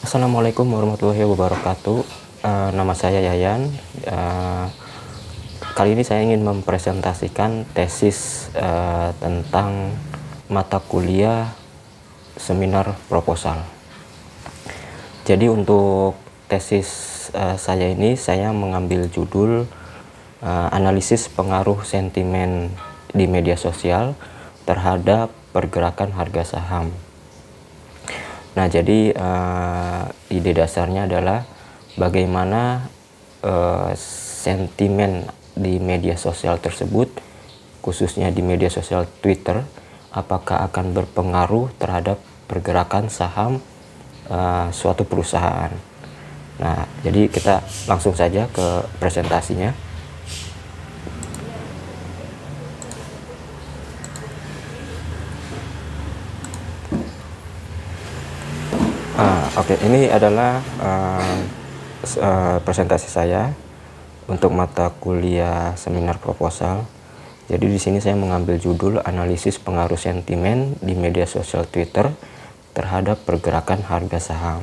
Assalamualaikum warahmatullahi wabarakatuh. Nama saya Yayan. Kali ini saya ingin mempresentasikan tesis tentang mata kuliah seminar proposal. Jadi untuk tesis saya ini, saya mengambil judul analisis pengaruh sentimen di media sosial terhadap pergerakan harga saham. Nah, jadi ide dasarnya adalah bagaimana sentimen di media sosial tersebut, khususnya di media sosial Twitter, apakah akan berpengaruh terhadap pergerakan saham suatu perusahaan. Nah, jadi kita langsung saja ke presentasinya. Oke, ini adalah presentasi saya untuk mata kuliah seminar proposal. Jadi di sini saya mengambil judul analisis pengaruh sentimen di media sosial Twitter terhadap pergerakan harga saham.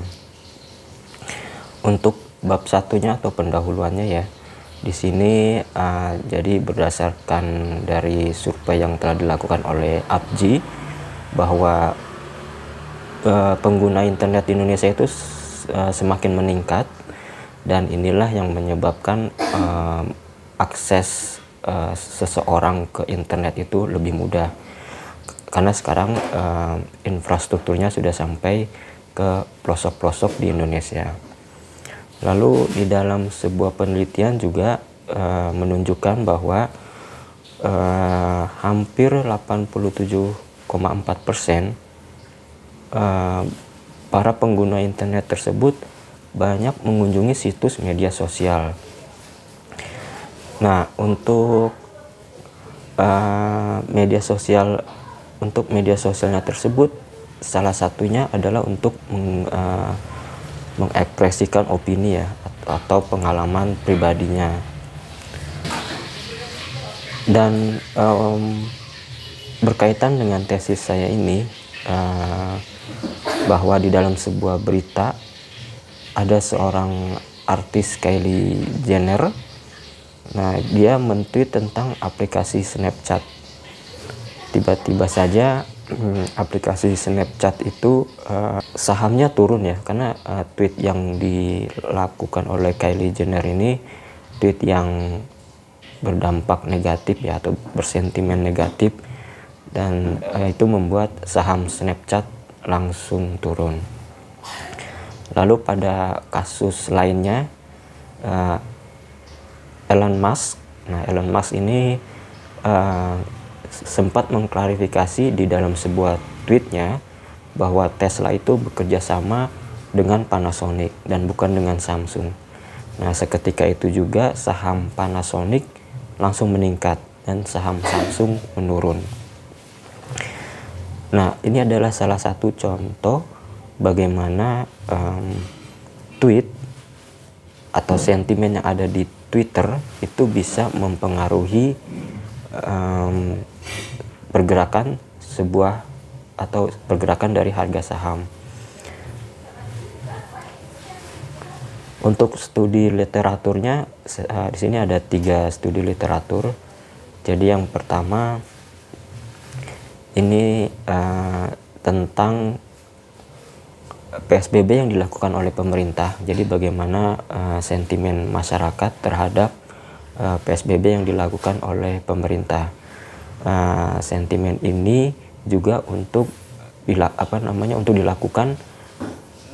Untuk bab satunya atau pendahuluannya ya, di sini jadi berdasarkan dari survei yang telah dilakukan oleh APJI bahwa pengguna internet di Indonesia itu semakin meningkat, dan inilah yang menyebabkan akses seseorang ke internet itu lebih mudah, karena sekarang infrastrukturnya sudah sampai ke pelosok-pelosok di Indonesia. Lalu di dalam sebuah penelitian juga menunjukkan bahwa hampir 87,4% para pengguna internet tersebut banyak mengunjungi situs media sosial. Nah, untuk media sosialnya tersebut, salah satunya adalah untuk mengekspresikan opini ya, atau pengalaman pribadinya. Dan berkaitan dengan tesis saya ini, bahwa di dalam sebuah berita ada seorang artis Kylie Jenner. Nah, dia men-tweet tentang aplikasi Snapchat. Tiba-tiba saja aplikasi Snapchat itu sahamnya turun ya, karena tweet yang dilakukan oleh Kylie Jenner ini tweet yang berdampak negatif ya, atau bersentimen negatif, dan itu membuat saham Snapchat langsung turun. Lalu pada kasus lainnya, Elon Musk. Nah, Elon Musk ini sempat mengklarifikasi di dalam sebuah tweetnya bahwa Tesla itu bekerja sama dengan Panasonic dan bukan dengan Samsung. Nah, seketika itu juga saham Panasonic langsung meningkat dan saham Samsung menurun. Nah, ini adalah salah satu contoh bagaimana tweet atau sentimen yang ada di Twitter itu bisa mempengaruhi pergerakan sebuah atau pergerakan dari harga saham. Untuk studi literaturnya, di sini ada 3 studi literatur. Jadi yang pertama ini tentang PSBB yang dilakukan oleh pemerintah. Jadi bagaimana sentimen masyarakat terhadap PSBB yang dilakukan oleh pemerintah. Sentimen ini juga untuk dilakukan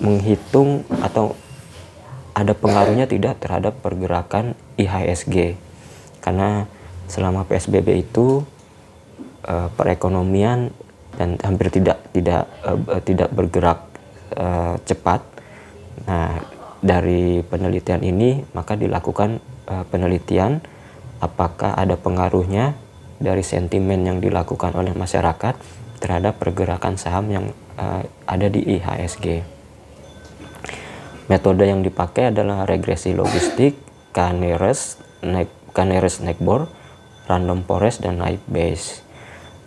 menghitung atau ada pengaruhnya tidak terhadap pergerakan IHSG, karena selama PSBB itu perekonomian dan hampir tidak bergerak cepat. Nah, dari penelitian ini maka dilakukan penelitian apakah ada pengaruhnya dari sentimen yang dilakukan oleh masyarakat terhadap pergerakan saham yang ada di IHSG. Metode yang dipakai adalah regresi logistik, K-nearest-neighbor, random forest, dan naive Bayes.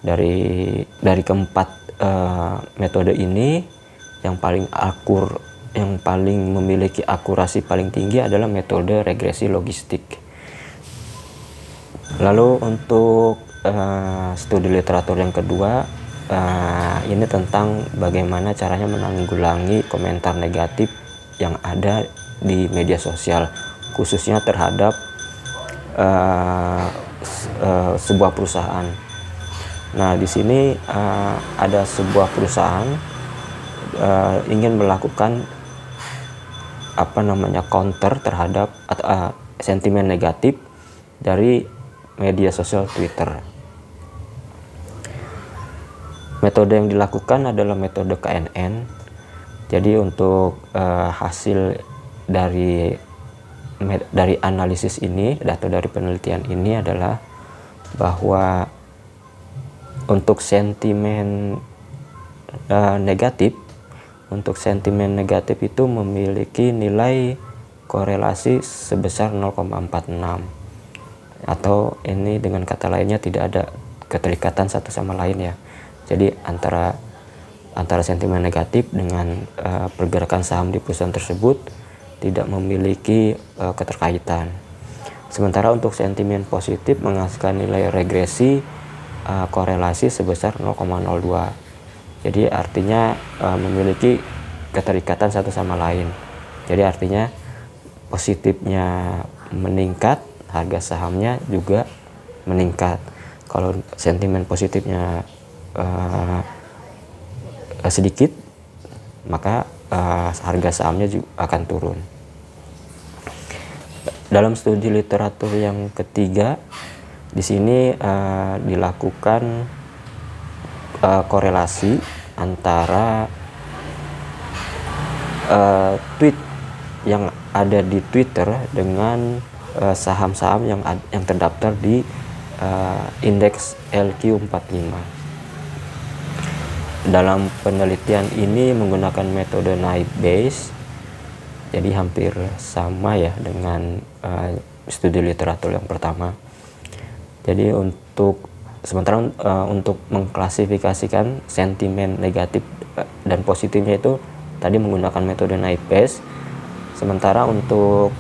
Dari keempat metode ini yang paling yang paling memiliki akurasi paling tinggi adalah metode regresi logistik. Lalu untuk studi literatur yang kedua, ini tentang bagaimana caranya menanggulangi komentar negatif yang ada di media sosial, khususnya terhadap sebuah perusahaan. Nah, di sini ada sebuah perusahaan ingin melakukan counter terhadap sentimen negatif dari media sosial Twitter. Metode yang dilakukan adalah metode KNN. Jadi untuk hasil dari analisis ini atau dari penelitian ini adalah bahwa untuk sentimen negatif itu memiliki nilai korelasi sebesar 0,46, atau ini dengan kata lainnya tidak ada keterikatan satu sama lain ya. Jadi antara sentimen negatif dengan pergerakan saham di perusahaan tersebut tidak memiliki keterkaitan. Sementara untuk sentimen positif menghasilkan nilai regresi korelasi sebesar 0,02. Jadi artinya memiliki keterikatan satu sama lain. Jadi artinya positifnya meningkat, harga sahamnya juga meningkat. Kalau sentimen positifnya sedikit, maka harga sahamnya juga akan turun. Dalam studi literatur yang ketiga, di sini dilakukan korelasi antara tweet yang ada di Twitter dengan saham-saham yang terdaftar di indeks LQ45. Dalam penelitian ini menggunakan metode Naive Bayes, jadi hampir sama ya dengan studi literatur yang pertama. Jadi sementara untuk mengklasifikasikan sentimen negatif dan positifnya itu tadi menggunakan metode Naive Bayes, sementara untuk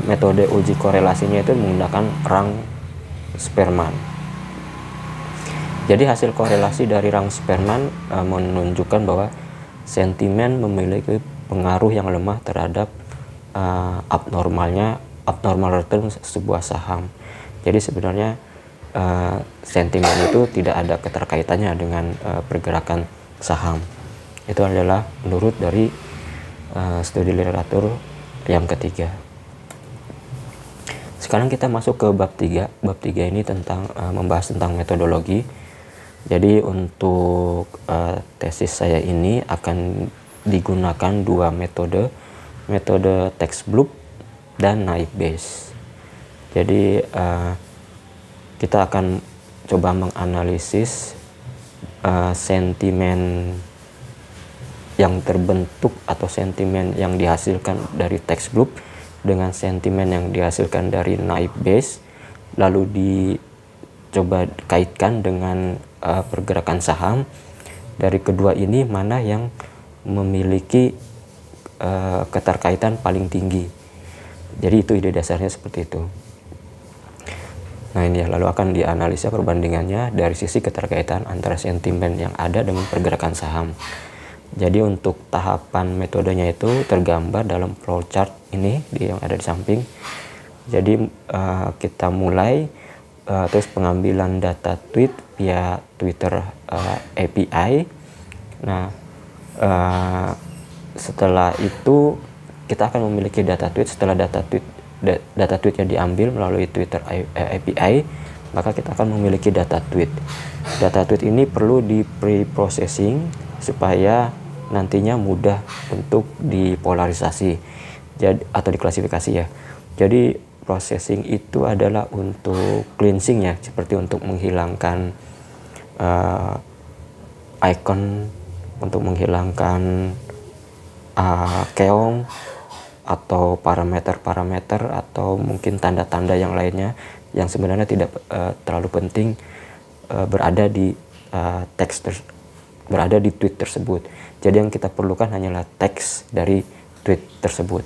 metode uji korelasinya itu menggunakan Rang-Sperman. Jadi hasil korelasi dari Rang-Sperman menunjukkan bahwa sentimen memiliki pengaruh yang lemah terhadap abnormal return sebuah saham. Jadi sebenarnya sentimen itu tidak ada keterkaitannya dengan pergerakan saham. Itu adalah menurut dari studi literatur yang ketiga. Sekarang kita masuk ke bab 3. Bab 3 ini membahas tentang metodologi. Jadi untuk tesis saya ini akan digunakan dua metode Textbook dan Naive Bayes. Jadi kita akan coba menganalisis sentimen yang terbentuk atau sentimen yang dihasilkan dari Textbook dengan sentimen yang dihasilkan dari Naive Bayes, lalu dicoba kaitkan dengan pergerakan saham. Dari kedua ini mana yang memiliki keterkaitan paling tinggi. Jadi itu ide dasarnya seperti itu. Nah ini ya, lalu akan dianalisa perbandingannya dari sisi keterkaitan antara sentimen yang ada dengan pergerakan saham. Jadi untuk tahapan metodenya itu tergambar dalam flowchart ini yang ada di samping. Jadi kita mulai terus pengambilan data tweet via Twitter API. Nah setelah itu kita akan memiliki data tweet. Setelah data tweetnya diambil melalui Twitter API, maka kita akan memiliki data tweet. Data tweet ini perlu di pre-processing supaya nantinya mudah untuk dipolarisasi atau diklasifikasi ya. Jadi processing itu adalah untuk cleansing ya, seperti untuk menghilangkan icon, untuk menghilangkan keong atau parameter-parameter atau mungkin tanda-tanda yang lainnya yang sebenarnya tidak terlalu penting berada di teks berada di tweet tersebut. Jadi yang kita perlukan hanyalah teks dari tweet tersebut.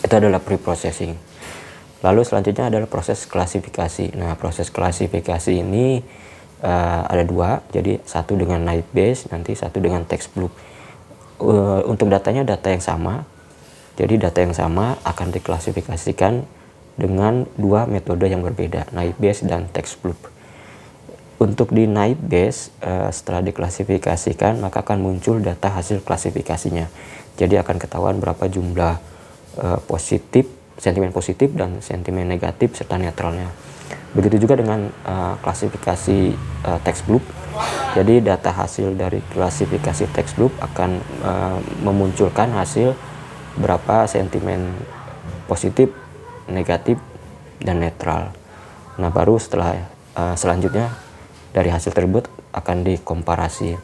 Itu adalah pre-processing. Lalu selanjutnya adalah proses klasifikasi. Nah, proses klasifikasi ini ada dua, jadi satu dengan naive Bayes, nanti satu dengan text bloop. Untuk datanya data yang sama, jadi data yang sama akan diklasifikasikan dengan dua metode yang berbeda, naive Bayes dan text bloop. Untuk di naive Bayes, setelah diklasifikasikan maka akan muncul data hasil klasifikasinya. Jadi akan ketahuan berapa jumlah sentimen positif dan sentimen negatif serta netralnya. Begitu juga dengan klasifikasi text bloop. Jadi data hasil dari klasifikasi text bloop akan memunculkan hasil berapa sentimen positif, negatif, dan netral. Nah, baru setelah selanjutnya dari hasil tersebut akan dikomparasi.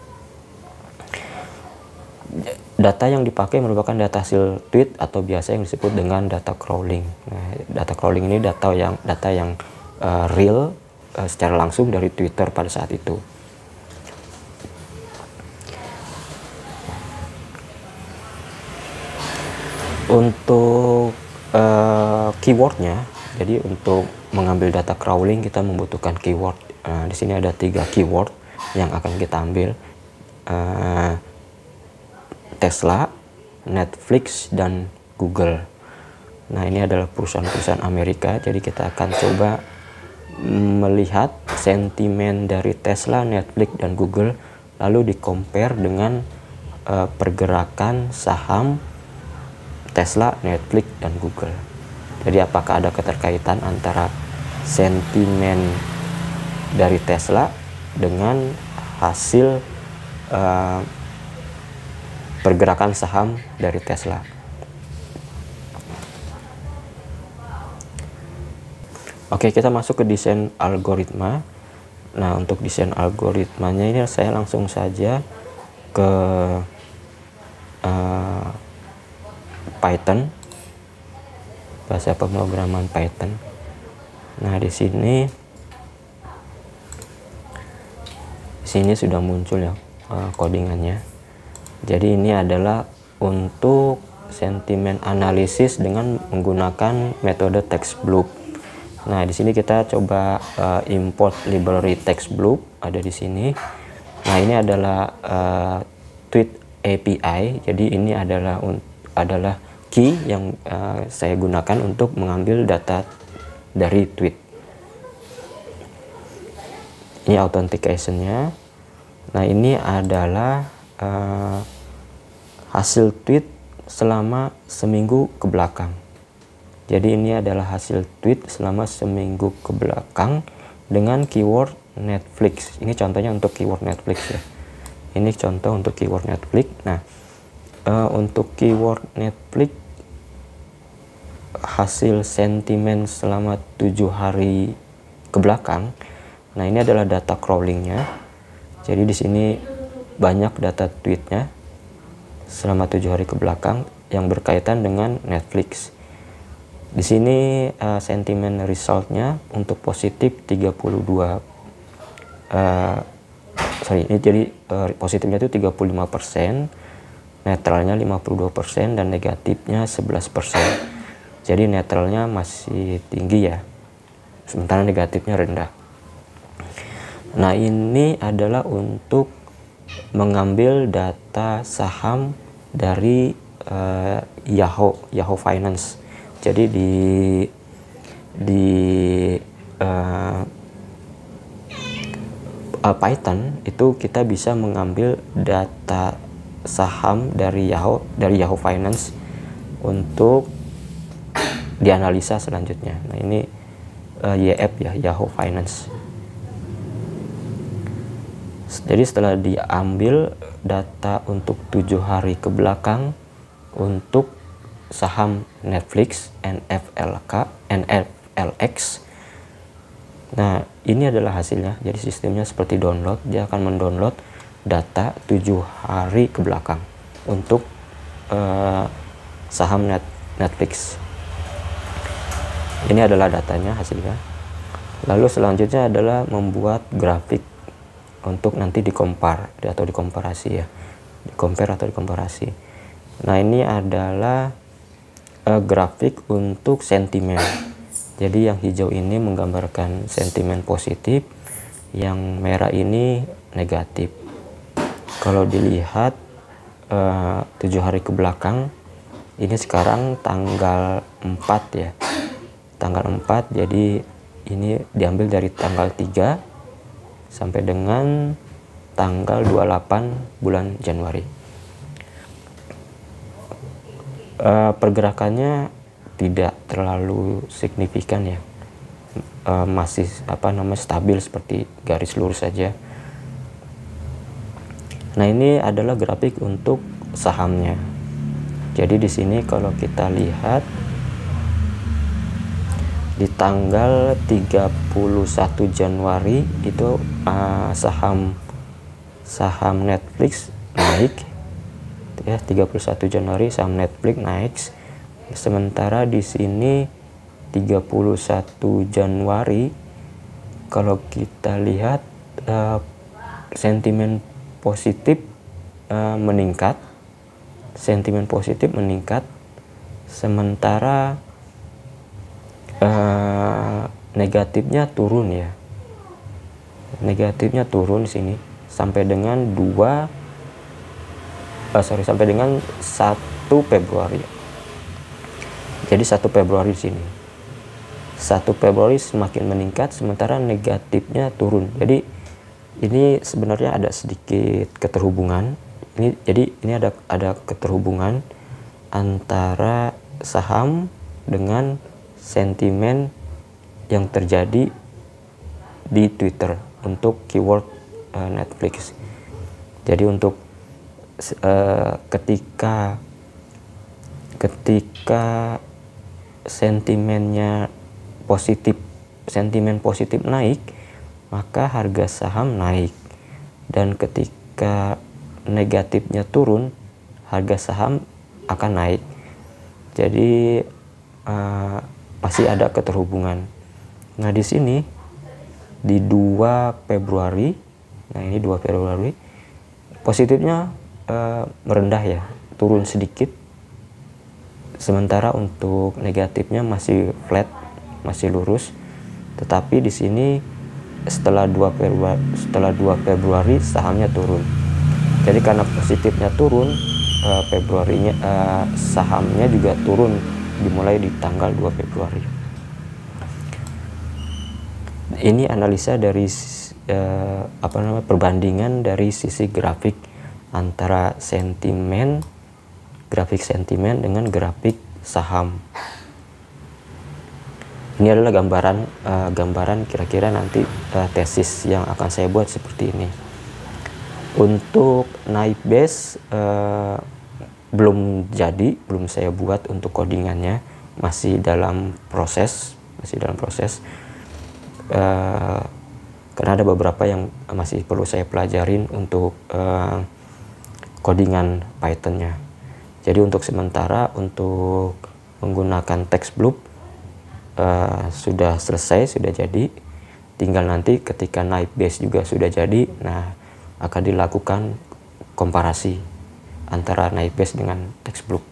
Data yang dipakai merupakan data hasil tweet atau biasa yang disebut dengan data crawling. Nah, data crawling ini data yang real secara langsung dari Twitter pada saat itu. Untuk keywordnya, jadi untuk mengambil data crawling kita membutuhkan keyword. Di sini ada 3 keyword yang akan kita ambil, Tesla, Netflix, dan Google. Nah, ini adalah perusahaan-perusahaan Amerika, jadi kita akan coba melihat sentimen dari Tesla, Netflix, dan Google, lalu di-compare dengan pergerakan saham Tesla, Netflix, dan Google. Jadi apakah ada keterkaitan antara sentimen dari Tesla dengan hasil pergerakan saham dari Tesla. Oke, kita masuk ke desain algoritma. Nah, untuk desain algoritmanya ini saya langsung saja ke Python, bahasa pemrograman Python. Nah, di sini sudah muncul ya codingannya. Jadi ini adalah untuk sentimen analisis dengan menggunakan metode text bloop. Nah, di sini kita coba import library text bloop, ada di sini. Nah, ini adalah tweet API. Jadi ini adalah key yang saya gunakan untuk mengambil data dari tweet. Ini authentication-nya. Nah, ini adalah hasil tweet selama seminggu ke belakang. Jadi ini adalah hasil tweet selama seminggu ke belakang dengan keyword Netflix. Ini contohnya untuk keyword Netflix ya. Ini contoh untuk keyword Netflix. Nah, untuk keyword Netflix hasil sentimen selama 7 hari ke belakang. Nah, ini adalah data crawlingnya. Jadi di sini banyak data tweetnya selama 7 hari ke belakang yang berkaitan dengan Netflix. Di sini sentimen resultnya untuk positif 32 ini jadi positifnya itu 35%, netralnya 52%, dan negatifnya 11%. Jadi netralnya masih tinggi ya, sementara negatifnya rendah. Nah, ini adalah untuk mengambil data saham dari Yahoo Finance. Jadi di Python itu kita bisa mengambil data saham dari Yahoo Finance untuk dianalisa selanjutnya. Nah, ini YF ya, Yahoo Finance. Jadi setelah diambil data untuk 7 hari ke belakang untuk saham Netflix, NFLX. Nah, ini adalah hasilnya. Jadi sistemnya seperti download, dia akan mendownload data 7 hari ke belakang untuk saham Netflix. Ini adalah datanya, hasilnya. Lalu selanjutnya adalah membuat grafik. untuk nanti dikompar atau dikomparasi ya, compare atau dikomparasi. Nah, ini adalah grafik untuk sentimen. Jadi yang hijau ini menggambarkan sentimen positif, yang merah ini negatif. Kalau dilihat 7 hari ke belakang, ini sekarang tanggal 4 ya, tanggal 4, jadi ini diambil dari tanggal 3 sampai dengan tanggal 28 bulan Januari. Pergerakannya tidak terlalu signifikan ya, masih stabil seperti garis lurus saja. Nah, ini adalah grafik untuk sahamnya. Jadi di sini kalau kita lihat di tanggal 31 Januari itu saham Netflix naik ya, 31 Januari saham Netflix naik. Sementara di sini 31 Januari kalau kita lihat sentimen positif meningkat, sementara negatifnya turun ya, negatifnya turun di sini sampai dengan 1 Februari. Jadi 1 Februari di sini 1 Februari semakin meningkat, sementara negatifnya turun. Jadi ini sebenarnya ada sedikit keterhubungan. Jadi ini ada keterhubungan antara saham dengan sentimen yang terjadi di Twitter untuk keyword Netflix. Jadi untuk ketika sentimen positif naik, maka harga saham naik, dan ketika negatifnya turun, harga saham akan naik. Jadi pasti ada keterhubungan. Nah, di sini di 2 Februari, nah ini 2 Februari positifnya merendah ya, turun sedikit, sementara untuk negatifnya masih flat, masih lurus. Tetapi di sini setelah 2 Februari sahamnya turun. Jadi karena positifnya turun, Februarinya sahamnya juga turun dimulai di tanggal 2 Februari. Ini analisa dari perbandingan dari sisi grafik antara grafik sentimen dengan grafik saham. Ini adalah gambaran kira-kira nanti tesis yang akan saya buat seperti ini. Untuk naik base belum saya buat untuk codingannya, masih dalam proses. Karena ada beberapa yang masih perlu saya pelajarin untuk codingan Python-nya. Jadi untuk sementara untuk menggunakan TextBlob sudah selesai, sudah jadi. Tinggal nanti ketika naik base juga sudah jadi, nah akan dilakukan komparasi antara naik base dengan TextBlob.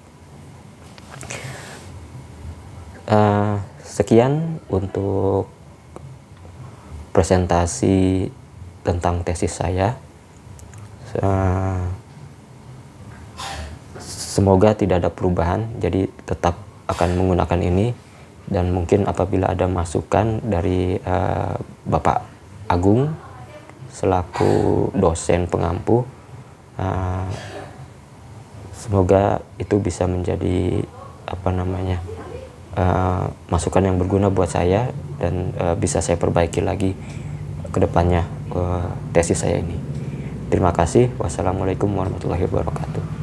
Sekian untuk presentasi tentang tesis saya. Semoga tidak ada perubahan, jadi tetap akan menggunakan ini. Dan mungkin apabila ada masukan dari Bapak Agung selaku dosen pengampu, semoga itu bisa menjadi masukan yang berguna buat saya, dan bisa saya perbaiki lagi ke depannya tesis saya ini. Terima kasih. Wassalamualaikum warahmatullahi wabarakatuh.